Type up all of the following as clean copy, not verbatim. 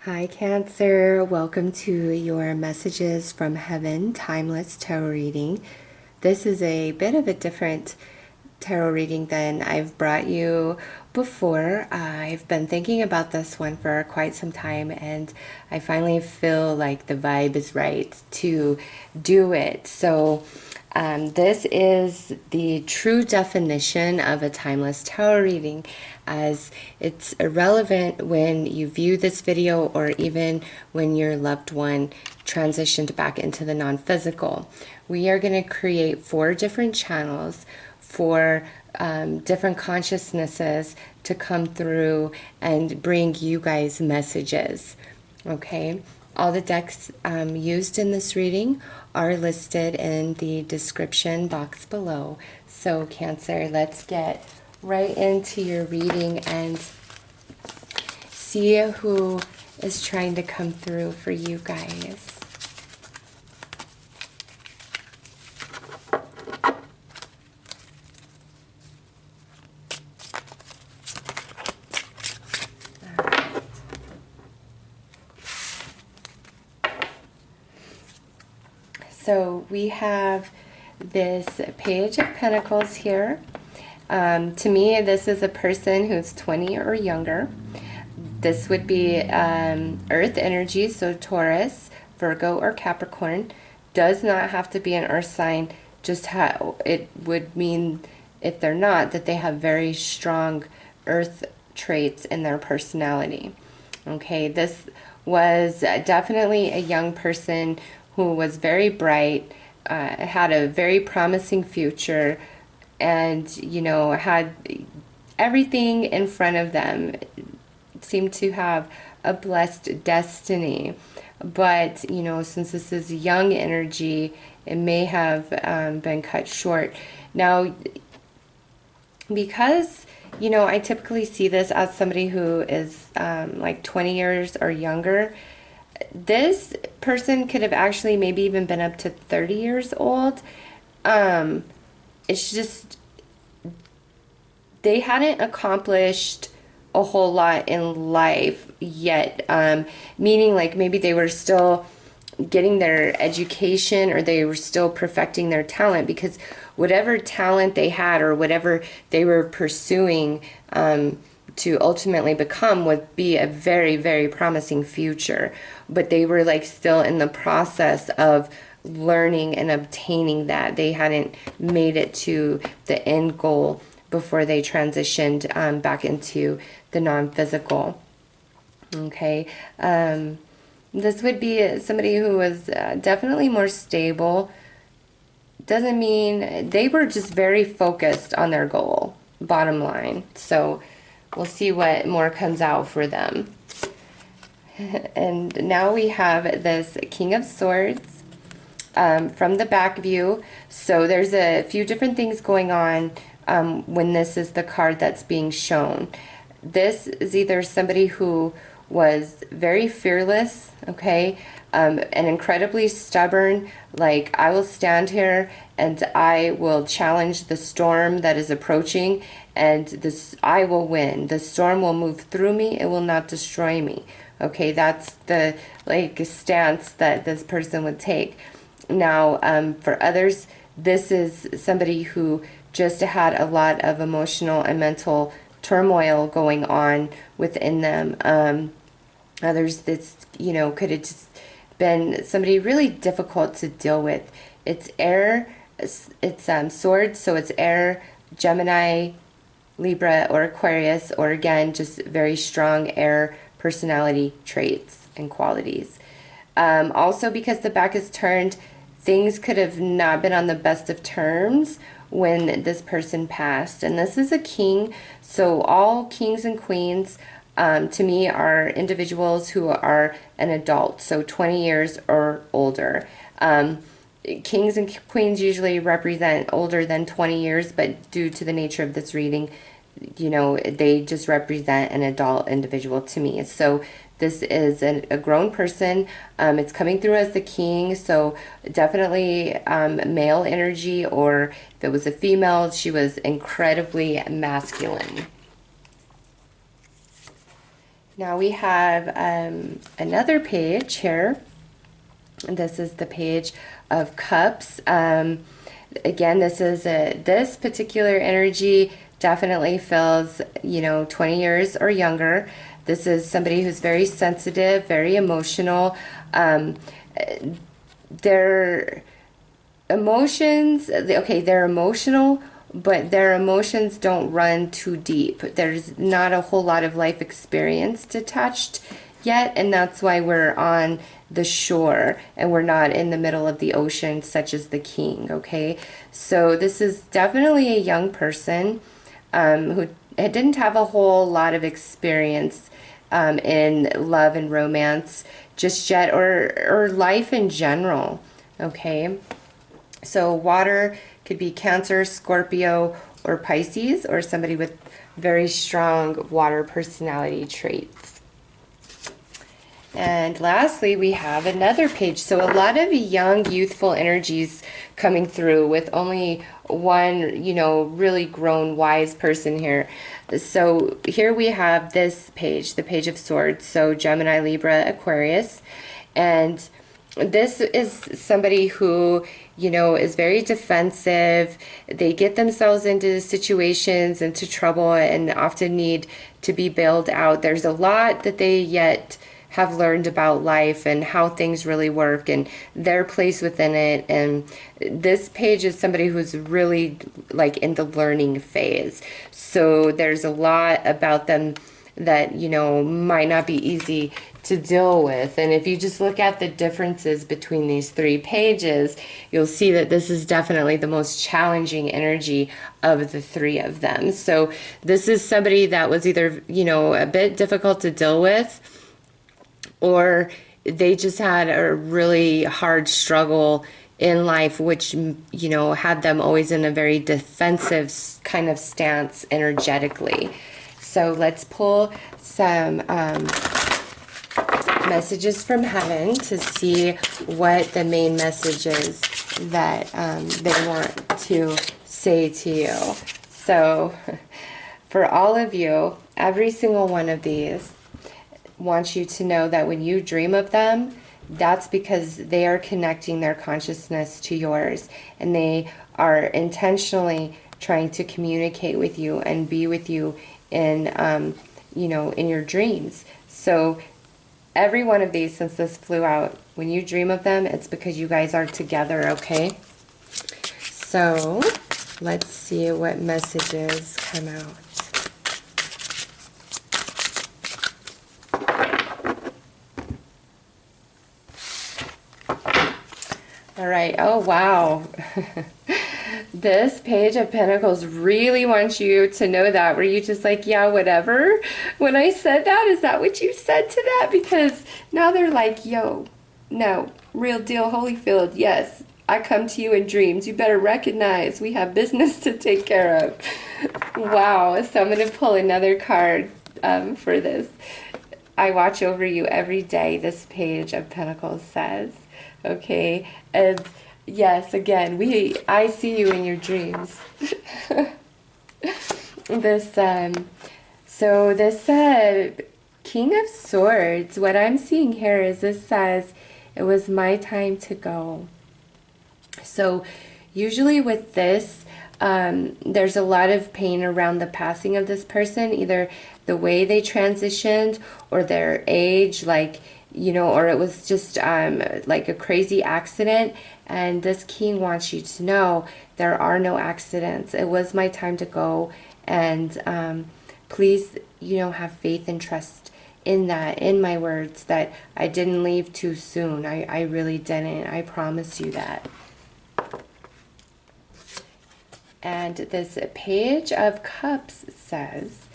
Hi Cancer, welcome to your Messages from Heaven Timeless Tarot reading. This is a bit of a different tarot reading than I've brought you before. I've been thinking about this one for quite some time and I finally feel like the vibe is right to do it. So this is the true definition of a timeless tarot reading, as it's irrelevant when you view this video or even when your loved one transitioned back into the non-physical. We are going to create 4 different channels for different consciousnesses to come through and bring you guys messages. Okay? All the decks used in this reading are listed in the description box below. So Cancer, let's get right into your reading and see who is trying to come through for you guys. So we have this Page of Pentacles here. To me, this is a person who's 20 or younger. This would be Earth energy, so Taurus, Virgo, or Capricorn. Does not have to be an Earth sign. Just it would mean, if they're not, that they have very strong Earth traits in their personality. Okay, this was definitely a young person who was very bright, had a very promising future, and, you know, had everything in front of them, seemed to have a blessed destiny. But, you know, since this is young energy, it may have been cut short. Now, because, you know, I typically see this as somebody who is like 20 years or younger, this person could have actually maybe even been up to 30 years old. It's just they hadn't accomplished a whole lot in life yet, meaning like maybe they were still getting their education or they were still perfecting their talent, because whatever talent they had or whatever they were pursuing to ultimately become would be a very, very promising future. But they were like still in the process of learning and obtaining that. They hadn't made it to the end goal before they transitioned back into the non-physical. Okay. This would be somebody who was definitely more stable. Doesn't mean they were just very focused on their goal, bottom line. So we'll see what more comes out for them. And now we have this King of Swords from the back view. So there's a few different things going on when this is the card that's being shown. This is either somebody who was very fearless, okay, and incredibly stubborn, like, I will stand here and I will challenge the storm that is approaching, and this, I will win. The storm will move through me, it will not destroy me. Okay, that's the like stance that this person would take. Now, for others, this is somebody who just had a lot of emotional and mental turmoil going on within them. Others, this, you know, could have just been somebody really difficult to deal with. It's air, it's swords, so it's air, Gemini, Libra, or Aquarius, or again, just very strong air personality traits and qualities. Also, because the back is turned, things could have not been on the best of terms when this person passed. And this is a king, so all kings and queens to me are individuals who are an adult, so 20 years or older. Kings and queens usually represent older than 20 years, but due to the nature of this reading, you know, they just represent an adult individual to me. So this is a grown person. It's coming through as the king, so definitely male energy, or if it was a female, she was incredibly masculine. Now we have another page here. This is the Page of Cups. Again, this particular energy definitely feels, 20 years or younger. This is somebody who's very sensitive, very emotional. Their emotions, okay, they're emotional, but their emotions don't run too deep. There's not a whole lot of life experience attached yet, and that's why we're on the shore and we're not in the middle of the ocean, such as the King, okay? So this is definitely a young person who didn't have a whole lot of experience in love and romance just yet, or life in general, okay? So water could be Cancer, Scorpio, or Pisces, or somebody with very strong water personality traits. And lastly, we have another page. So a lot of young, youthful energies coming through with only one, really grown, wise person here. So here we have this page, the Page of Swords. So Gemini, Libra, Aquarius. And this is somebody who, is very defensive. They get themselves into situations, into trouble, and often need to be bailed out. There's a lot that they yet have learned about life and how things really work and their place within it. And this page is somebody who's really like in the learning phase. So there's a lot about them that, might not be easy to deal with. And if you just look at the differences between these three pages, you'll see that this is definitely the most challenging energy of the three of them. So this is somebody that was either, a bit difficult to deal with, or they just had a really hard struggle in life, which, had them always in a very defensive kind of stance energetically. So let's pull some messages from heaven to see what the main message is that they want to say to you. So for all of you, every single one of these wants you to know that when you dream of them, that's because they are connecting their consciousness to yours, and they are intentionally trying to communicate with you and be with you in in your dreams. So every one of these, since this flew out, when you dream of them, it's because you guys are together, okay? So let's see what messages come out. All right. Oh, wow. This Page of Pentacles really wants you to know that. Were you just like, yeah, whatever? When I said that, is that what you said to that? Because now they're like, yo, no, real deal, Holyfield. Yes, I come to you in dreams. You better recognize we have business to take care of. Wow. So I'm going to pull another card for this. I watch over you every day, this Page of Pentacles says. Okay, and yes, again, I see you in your dreams. This King of Swords, what I'm seeing here is this says, it was my time to go. So usually with this, there's a lot of pain around the passing of this person, either the way they transitioned or their age, like, or it was just like a crazy accident. And this King wants you to know there are no accidents. It was my time to go. And please, have faith and trust in that, in my words, that I didn't leave too soon. I really didn't. I promise you that. And this Page of Cups says,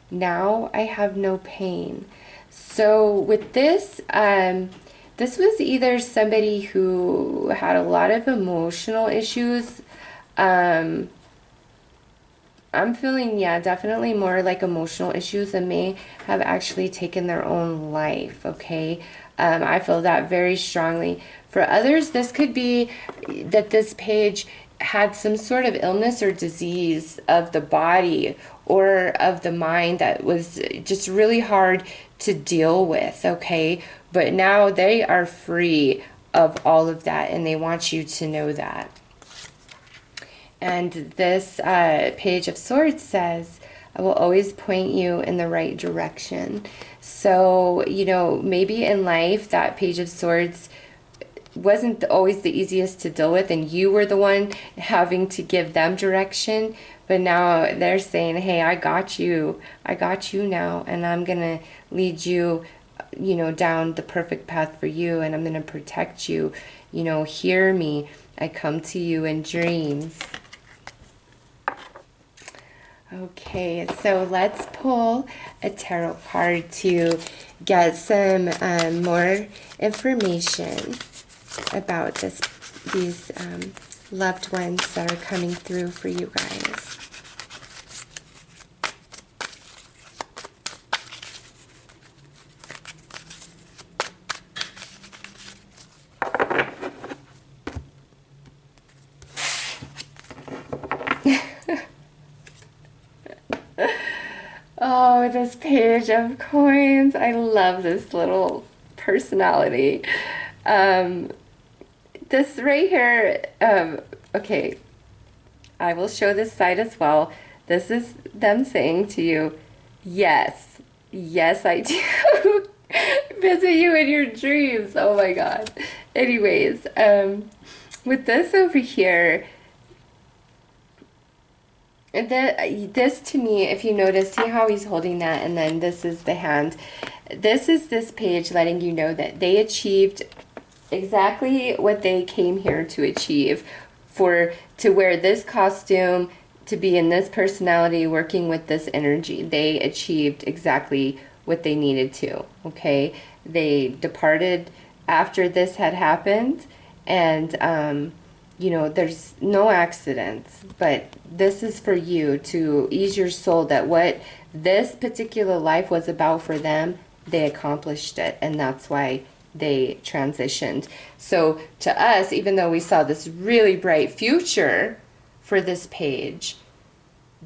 now I have no pain. So with this, this was either somebody who had a lot of emotional issues. I'm feeling, yeah, definitely more like emotional issues, and may have actually taken their own life, okay? I feel that very strongly. For others, this could be that this page had some sort of illness or disease of the body or of the mind that was just really hard to deal with, okay? But now they are free of all of that, and they want you to know that. And this Page of Swords says, I will always point you in the right direction. So, you know, maybe in life that Page of Swords wasn't always the easiest to deal with, and you were the one having to give them direction. But now they're saying, hey, I got you now, and I'm gonna lead you, you know, down the perfect path for you, and I'm gonna protect you. You know, hear me, I come to you in dreams. Okay, so let's pull a tarot card to get some more information about these loved ones that are coming through for you guys. Oh, this Page of Coins. I love this little personality. This right here, okay, I will show this side as well. This is them saying to you, yes, yes, I do visit you in your dreams. Oh my God. Anyways, with this over here, this to me, if you notice, see how he's holding that, and then this is the hand. This is this page letting you know that they achieved exactly what they came here to achieve, to wear this costume, to be in this personality, working with this energy. They achieved exactly what they needed to, okay? They departed after this had happened, and you know, there's no accidents, but this is for you to ease your soul that what this particular life was about for them, they accomplished it, and that's why they transitioned. So to us, even though we saw this really bright future for this page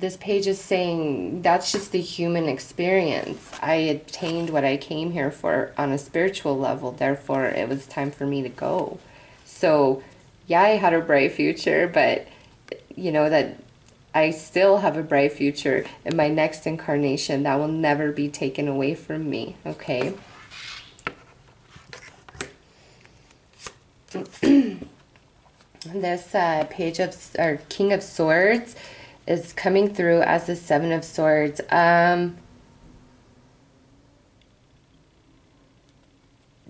is saying that's just the human experience. I attained what I came here for on a spiritual level, therefore it was time for me to go. So yeah, I had a bright future, but you know that I still have a bright future in my next incarnation. That will never be taken away from me, okay? This Page of, or King of Swords is coming through as the Seven of Swords.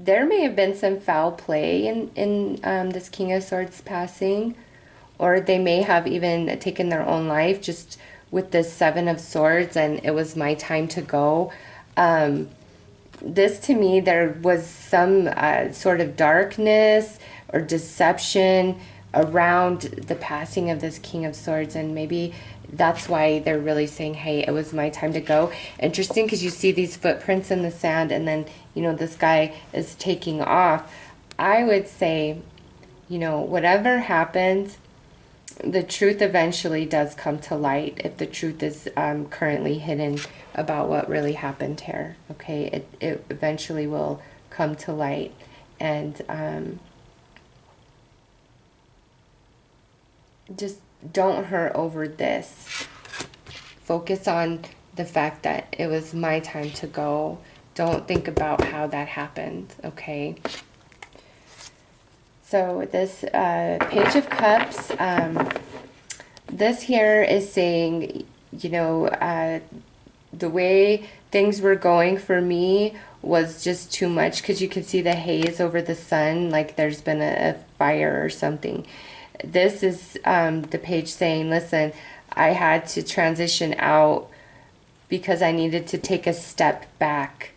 There may have been some foul play in this King of Swords passing, or they may have even taken their own life just with this Seven of Swords, and it was my time to go. This to me, there was some sort of darkness or deception around the passing of this King of Swords, and maybe that's why they're really saying, hey, it was my time to go. Interesting, because you see these footprints in the sand, and then, you know, this guy is taking off. I would say, you know, whatever happens, the truth eventually does come to light, if the truth is currently hidden about what really happened here, okay? It eventually will come to light, and just don't hurt over this. Focus on the fact that it was my time to go. Don't think about how that happened, okay? So this Page of Cups, this here is saying, you know, the way things were going for me was just too much, because you can see the haze over the sun, like there's been a fire or something. This is the page saying, listen, I had to transition out because I needed to take a step back.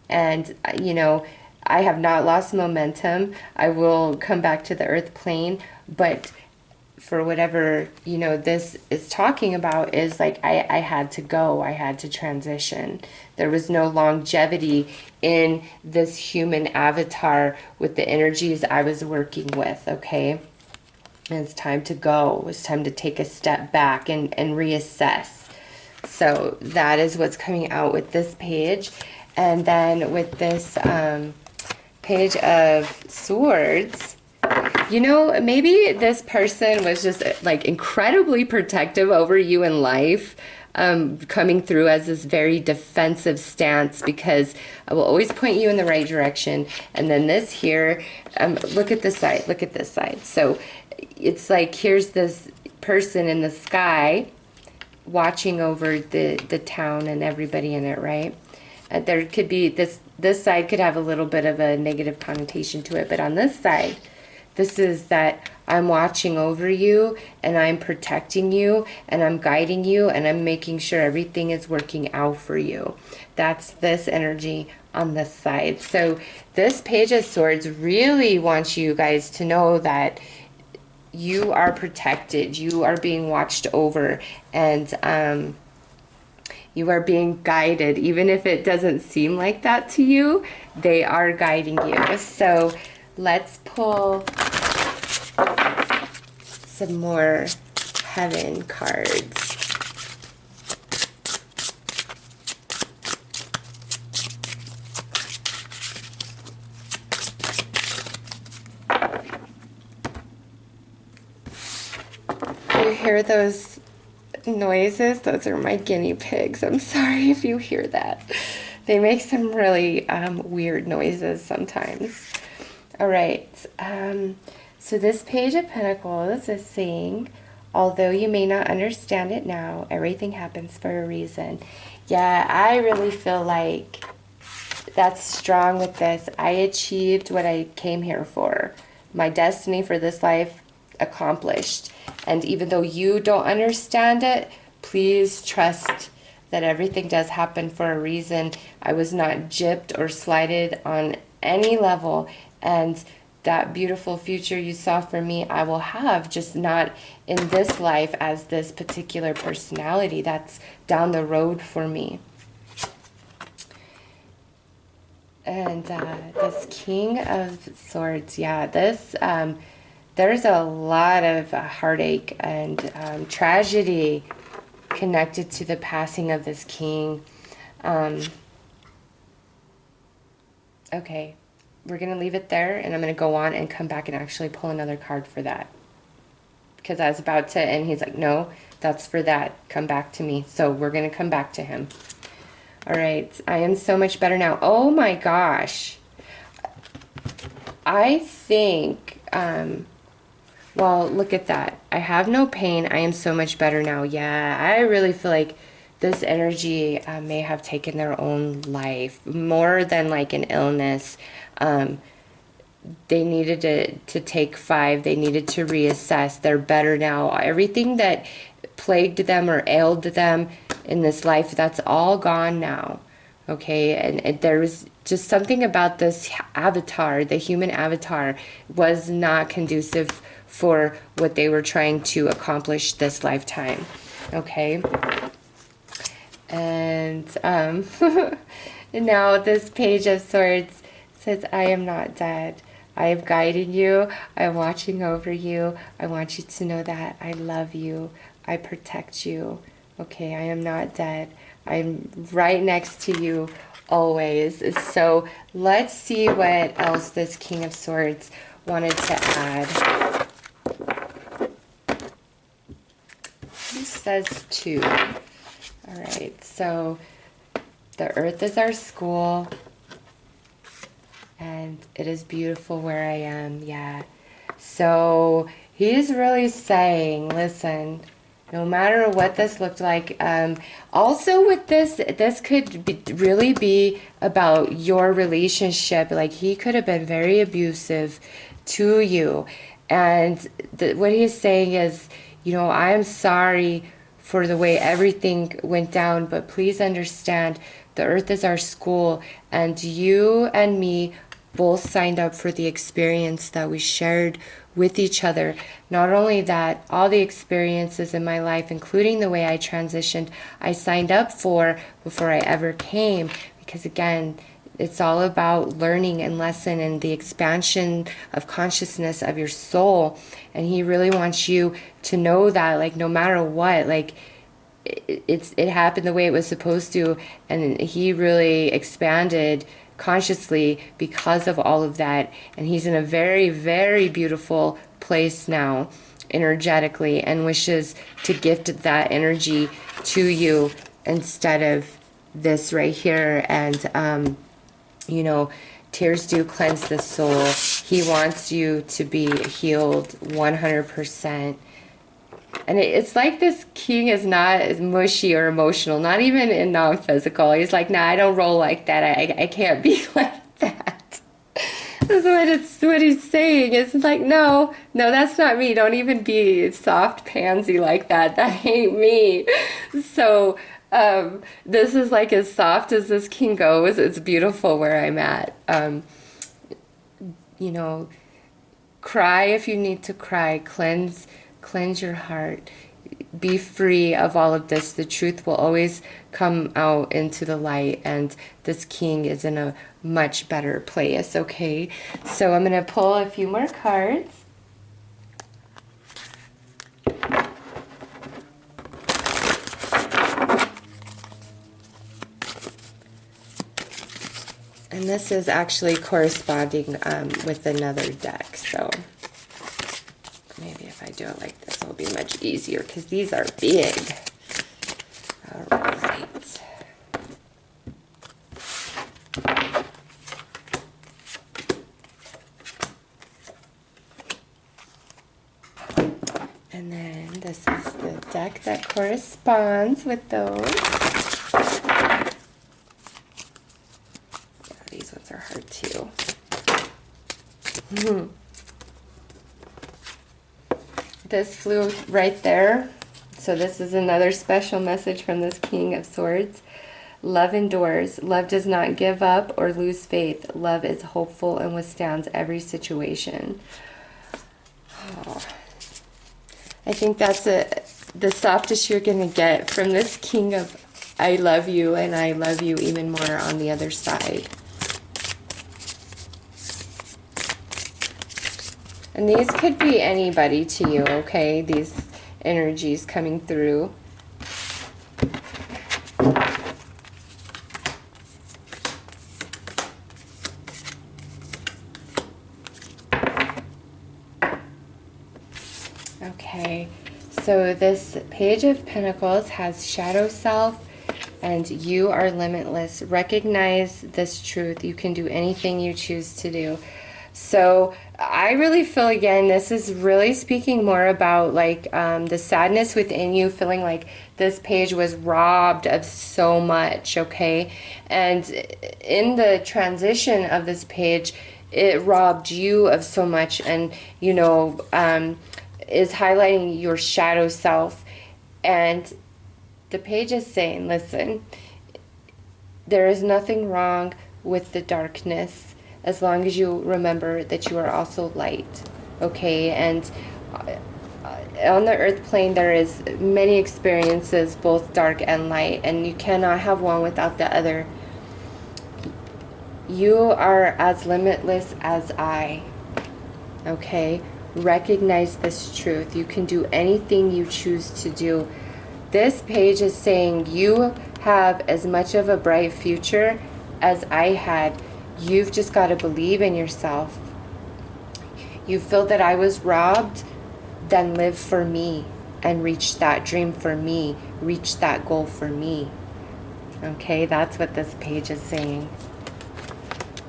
And, you know, I have not lost momentum. I will come back to the earth plane, but for whatever, you know, this is talking about is like I had to go. I had to transition. There was no longevity in this human avatar with the energies I was working with, okay? It's time to go. It's time to take a step back and reassess. So that is what's coming out with this page. And then with this Page of Swords, you know, maybe this person was just like incredibly protective over you in life, coming through as this very defensive stance, because I will always point you in the right direction. And then this here, look at this side, look at this side. So it's like, here's this person in the sky watching over the town and everybody in it, right? There could be, this side could have a little bit of a negative connotation to it, but on this side, this is that I'm watching over you and I'm protecting you and I'm guiding you and I'm making sure everything is working out for you. That's this energy on this side. So this Page of Swords really wants you guys to know that you are protected, you are being watched over, and you are being guided. Even if it doesn't seem like that to you, they are guiding you. So let's pull some more Heaven cards. You hear those noises? Those are my guinea pigs. I'm sorry if you hear that. They make some really weird noises sometimes. All right. So this Page of Pentacles is saying, although you may not understand it now, everything happens for a reason. Yeah, I really feel like that's strong with this. I achieved what I came here for. My destiny for this life accomplished. And even though you don't understand it, please trust that everything does happen for a reason. I was not gypped or slighted on any level. And that beautiful future you saw for me, I will have, just not in this life as this particular personality. That's down the road for me. And this King of Swords, yeah, this, there's a lot of heartache and tragedy connected to the passing of this king. Okay. We're going to leave it there, and I'm going to go on and come back and actually pull another card for that. Because I was about to, and he's like, no, that's for that. Come back to me. So we're going to come back to him. All right. I am so much better now. Oh, my gosh. I think, well, look at that. I have no pain. I am so much better now. Yeah, I really feel like this energy may have taken their own life. More than like an illness. They needed to take 5. They needed to reassess. They're better now. Everything that plagued them or ailed them in this life, that's all gone now. Okay, and there was just something about this avatar, the human avatar, was not conducive for what they were trying to accomplish this lifetime. Okay, and now this Page of Swords says, I am not dead. I am guiding you. I am watching over you. I want you to know that I love you. I protect you. Okay, I am not dead. I'm right next to you always. So let's see what else this King of Swords wanted to add. He says 2. All right, so the earth is our school. And it is beautiful where I am, yeah. So he's really saying, listen, no matter what this looked like, also with this could really be about your relationship. Like, he could have been very abusive to you. And what he's saying is, you know, I'm sorry for the way everything went down, but please understand, the earth is our school, and you and me both signed up for the experience that we shared with each other. Not only that, all the experiences in my life, including the way I transitioned, I signed up for before I ever came. Because again, it's all about learning and lesson and the expansion of consciousness of your soul. And he really wants you to know that, like, no matter what, like, it happened the way it was supposed to, and he really expanded consciously because of all of that, and he's in a very, very beautiful place now energetically, and wishes to gift that energy to you instead of this right here. And you know, tears do cleanse the soul. He wants you to be healed 100%. And it's like this king is not mushy or emotional, not even in non-physical. He's like, nah, I don't roll like that. I can't be like that. That's what he's saying. It's like, no, that's not me. Don't even be soft pansy like that. That ain't me. So this is like as soft as this king goes. It's beautiful where I'm at. You know, cry if you need to cry. Cleanse your heart. Be free of all of this. The truth will always come out into the light, and this king is in a much better place, okay? So I'm going to pull a few more cards. And this is actually corresponding with another deck, so maybe if I do it like this, it'll be much easier because these are big. All right. And then this is the deck that corresponds with those. Yeah, these ones are hard too. This flew right there. So this is another special message from this King of Swords. Love endures. Love does not give up or lose faith. Love is hopeful and withstands every situation. Oh. I think that's the softest you're going to get from this King of I love you, and I love you even more on the other side. And these could be anybody to you, okay? These energies coming through. Okay, so this Page of Pentacles has Shadow Self and You Are Limitless. Recognize this truth. You can do anything you choose to do. So I really feel, again, this is really speaking more about like the sadness within you, feeling like this page was robbed of so much, okay? And in the transition of this page, it robbed you of so much, and, you know, is highlighting your shadow self. And the page is saying, listen, there is nothing wrong with the darkness, as long as you remember that you are also light, okay? And on the earth plane, there is many experiences, both dark and light, and you cannot have one without the other. You are as limitless as I, okay? Recognize this truth. You can do anything you choose to do. This page is saying you have as much of a bright future as I had. You've just got to believe in yourself. You feel that I was robbed, then live for me and reach that dream for me, reach that goal for me. Okay, that's what this page is saying.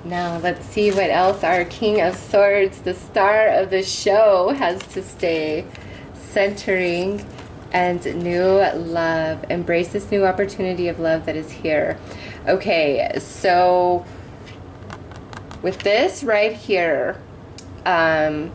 Now let's see what else our King of Swords, the star of the show, has to say. Centering and new love. Embrace this new opportunity of love that is here. Okay, so with this right here, again,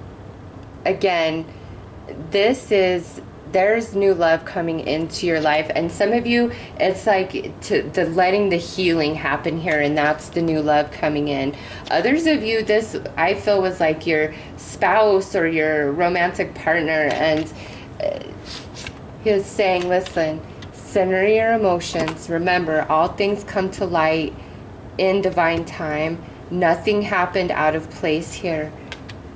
there's new love coming into your life, and some of you, it's like the letting the healing happen here, and that's the new love coming in. Others of you, this I feel was like your spouse or your romantic partner, and he was saying, listen, center your emotions. Remember, all things come to light in divine time. Nothing happened out of place here.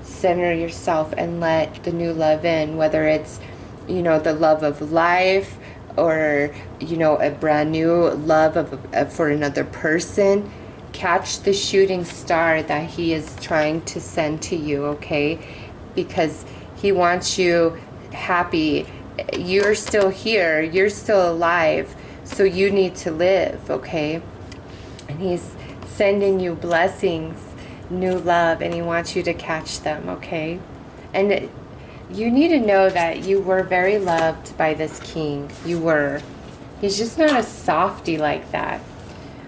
Center yourself and let the new love in, whether it's, you know, the love of life, or, you know, a brand new love for another person. Catch the shooting star that he is trying to send to you, okay? Because he wants you happy. You're still here. You're still alive. So you need to live, okay? And he's sending you blessings, new love, and he wants you to catch them, okay? And you need to know that you were very loved by this king. You were. He's just not a softie like that.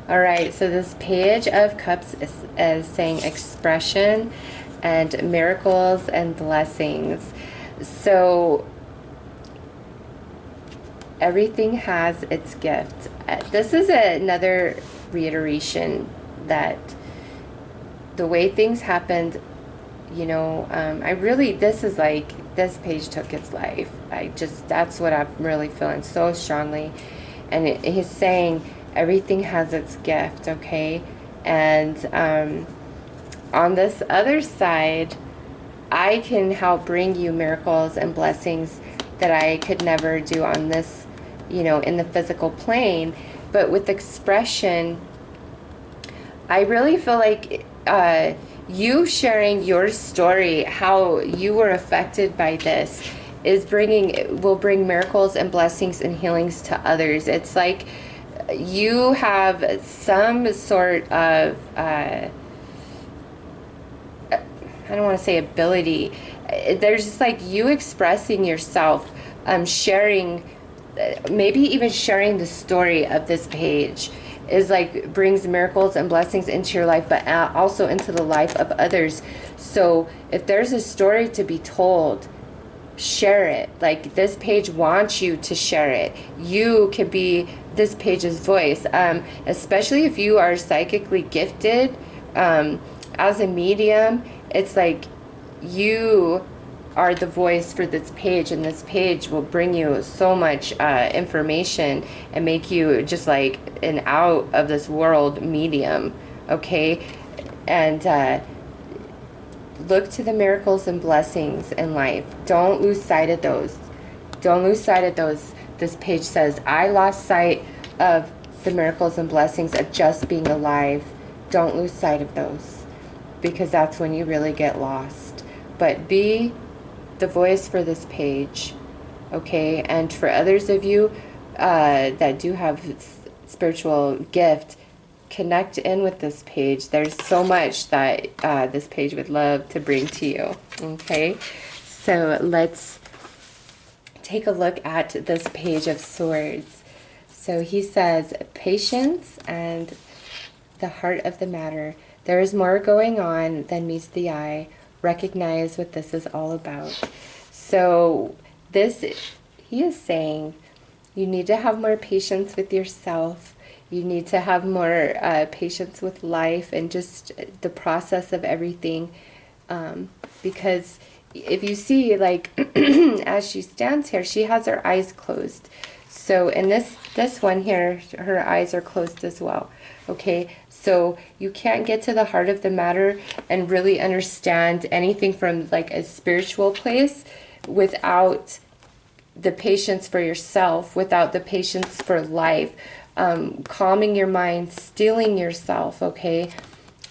All right, so this Page of Cups is saying expression and miracles and blessings. So everything has its gift. This is another reiteration that the way things happened, you know, this page took its life. That's what I'm really feeling so strongly. And he's saying everything has its gift, okay? And on this other side, I can help bring you miracles and blessings that I could never do on this, you know, in the physical plane. But with expression, I really feel like you sharing your story, how you were affected by this, will bring miracles and blessings and healings to others. It's like you have some sort of I don't want to say ability. There's just like you expressing yourself, sharing, maybe even sharing the story of this page is like brings miracles and blessings into your life, but also into the life of others. So if there's a story to be told, share it. Like this page wants you to share it. You can be this page's voice, especially if you are psychically gifted as a medium. It's like you are the voice for this page, and this page will bring you so much information and make you just like an out of this world medium, okay? And look to the miracles and blessings in life. Don't lose sight of those. Don't lose sight of those. This page says, I lost sight of the miracles and blessings of just being alive. Don't lose sight of those, because that's when you really get lost. But be the voice for this page, okay? And for others of you that do have spiritual gift, connect in with this page. There's so much that this page would love to bring to you, okay? So let's take a look at this Page of Swords. So he says, patience and the heart of the matter. There is more going on than meets the eye. Recognize what this is all about. So he is saying you need to have more patience with yourself. You need to have more patience with life and just the process of everything. Because if you see, like, as she stands here, she has her eyes closed. So in this one here, her eyes are closed as well. Okay, so you can't get to the heart of the matter and really understand anything from like a spiritual place without the patience for yourself, without the patience for life, calming your mind, stilling yourself, okay,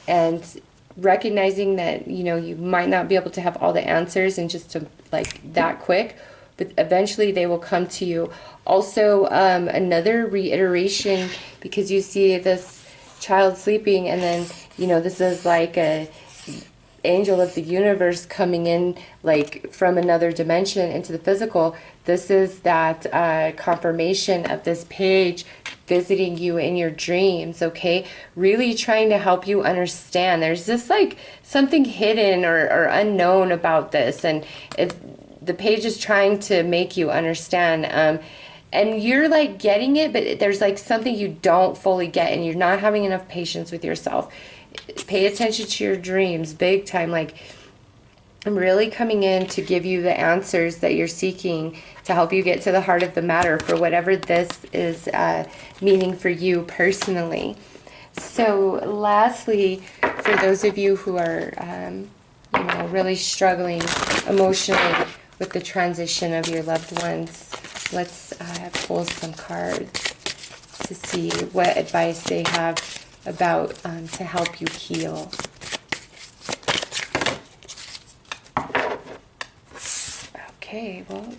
and recognizing that, you know, you might not be able to have all the answers in just like that quick, but eventually they will come to you. Also, another reiteration, because you see this child sleeping, and then, you know, this is like a angel of the universe coming in like from another dimension into the physical. This is that confirmation of this page visiting you in your dreams, okay? Really trying to help you understand. There's just like something hidden or unknown about this, and the page is trying to make you understand. And you're like getting it, but there's like something you don't fully get, and you're not having enough patience with yourself. Pay attention to your dreams big time. Like, I'm really coming in to give you the answers that you're seeking to help you get to the heart of the matter for whatever this is meaning for you personally. So lastly, for those of you who are you know, really struggling emotionally with the transition of your loved ones, let's pull some cards to see what advice they have about to help you heal. Okay, well,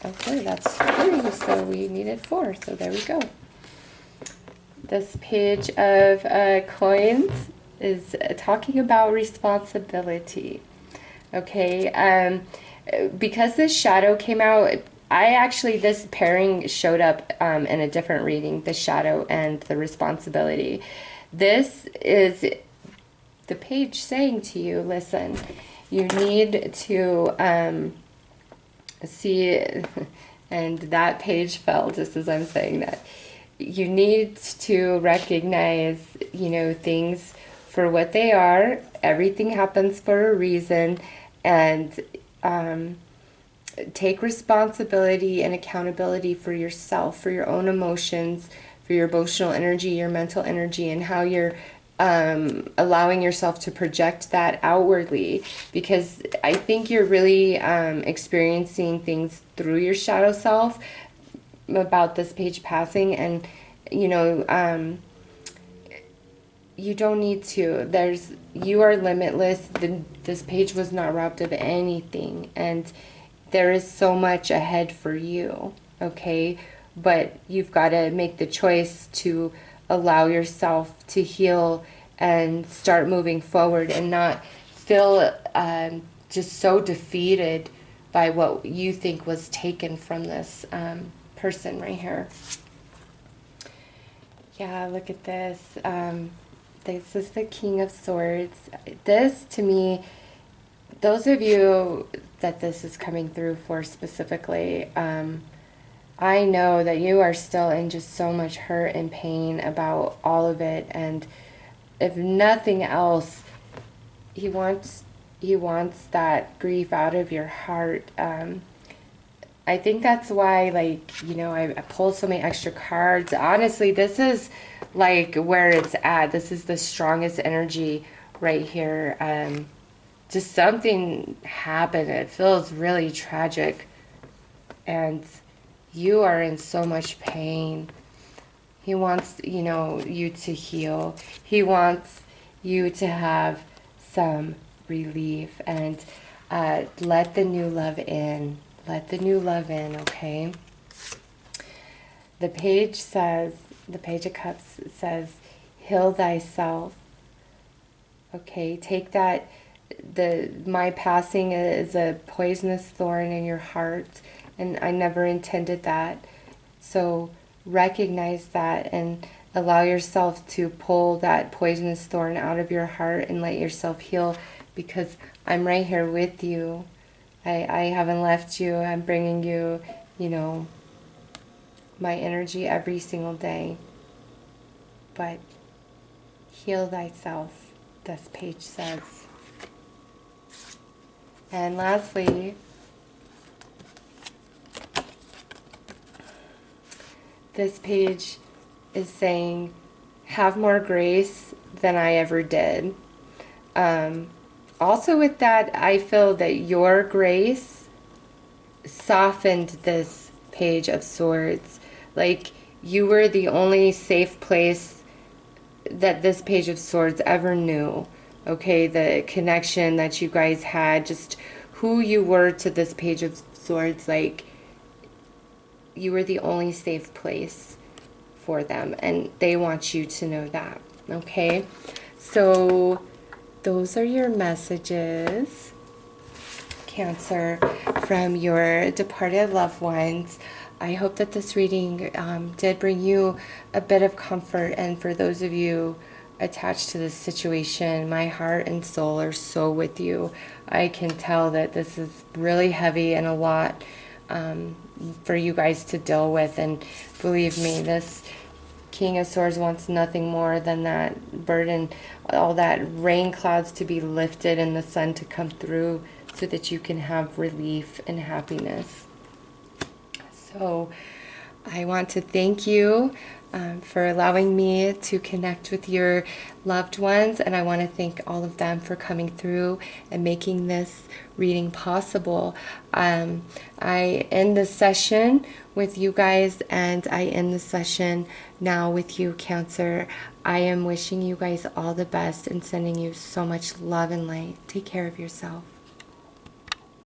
okay, that's 3, so we needed 4, so there we go. This page of coins is talking about responsibility. Okay, because this shadow came out, this pairing showed up in a different reading, the shadow and the responsibility. This is the page saying to you, listen, you need to see, and that page fell just as I'm saying that. You need to recognize, you know, things for what they are. Everything happens for a reason, and take responsibility and accountability for yourself, for your own emotions, for your emotional energy, your mental energy, and how you're allowing yourself to project that outwardly, because I think you're really experiencing things through your shadow self about this page passing, and you know, you don't need to. You are limitless. This page was not robbed of anything, and there is so much ahead for you, okay? But you've got to make the choice to allow yourself to heal and start moving forward, and not feel just so defeated by what you think was taken from this person right here. Yeah, look at this. This is the King of Swords. This, to me, those of you that this is coming through for specifically, I know that you are still in just so much hurt and pain about all of it, and if nothing else, he wants that grief out of your heart. I think that's why, like, you know, I pulled so many extra cards. Honestly, this is like where it's at. This is the strongest energy right here. Just something happened. It feels really tragic, and you are in so much pain. He wants, you know, you to heal. He wants you to have some relief, and let the new love in. Let the new love in, okay? The page says, the Page of Cups says, heal thyself. Okay, take that. My passing is a poisonous thorn in your heart, and I never intended that. So recognize that and allow yourself to pull that poisonous thorn out of your heart and let yourself heal, because I'm right here with you. I haven't left you. I'm bringing you, you know, my energy every single day. But heal thyself, this page says. And lastly, this page is saying, have more grace than I ever did. Also with that, I feel that your grace softened this Page of Swords. Like, you were the only safe place that this Page of Swords ever knew. Okay, the connection that you guys had, just who you were to this Page of Swords, like, you were the only safe place for them, and they want you to know that. Okay, so those are your messages, Cancer, from your departed loved ones. I hope that this reading did bring you a bit of comfort, and for those of you attached to this situation, my heart and soul are so with you. I can tell that this is really heavy and a lot for you guys to deal with, and believe me, this King of Swords wants nothing more than that burden, all that rain clouds to be lifted and the sun to come through so that you can have relief and happiness. So I want to thank you for allowing me to connect with your loved ones, and I want to thank all of them for coming through and making this reading possible. I end the session with you guys, and I end the session now with you, Cancer. I am wishing you guys all the best and sending you so much love and light. Take care of yourself.